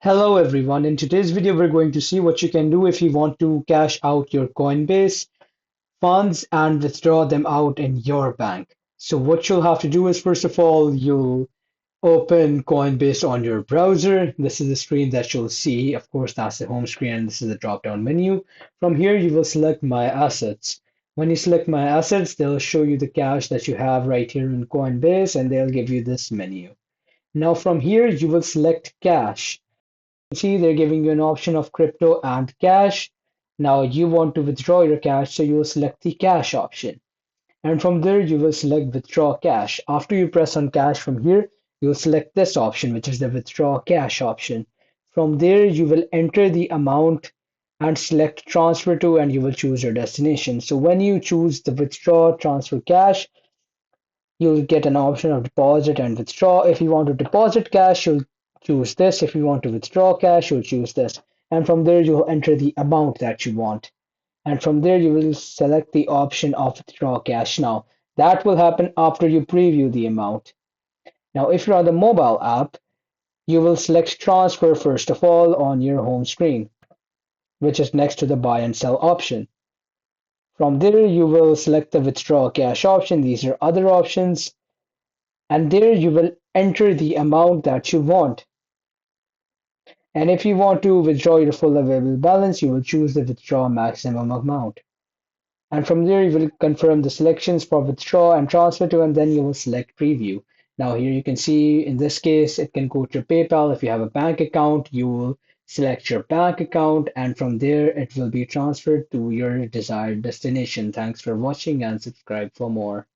Hello everyone. In today's video, we're going to see what you can do if you want to cash out your Coinbase funds and withdraw them out in your bank. So what you'll have to do is first of all, you'll open Coinbase on your browser. This is the screen that you'll see. Of course, that's the home screen and this is the drop-down menu. From here, you will select My Assets. When you select My Assets, they'll show you the cash that you have right here in Coinbase and they'll give you this menu. Now from here, you will select Cash. See, they're giving you an option of crypto and cash. Now you want to withdraw your cash, so you will select the cash option. And from there, you will select withdraw cash. After you press on cash from here, you'll select this option, which is the withdraw cash option. From there, you will enter the amount and select transfer to, and you will choose your destination. So when you choose the withdraw transfer cash, you'll get an option of deposit and withdraw. If you want to deposit cash, you'll choose this. If you want to withdraw cash, you'll choose this. And from there, you'll enter the amount that you want. And from there, you will select the option of withdraw cash now. That will happen after you preview the amount. Now, if you're on the mobile app, you will select transfer first of all on your home screen, which is next to the buy and sell option. From there, you will select the withdraw cash option. These are other options. And there you will enter the amount that you want. And if you want to withdraw your full available balance, you will choose the withdraw maximum amount. And from there, you will confirm the selections for withdraw and transfer to, and then you will select preview. Now here you can see in this case, it can go to PayPal. If you have a bank account, you will select your bank account, and from there, it will be transferred to your desired destination. Thanks for watching and subscribe for more.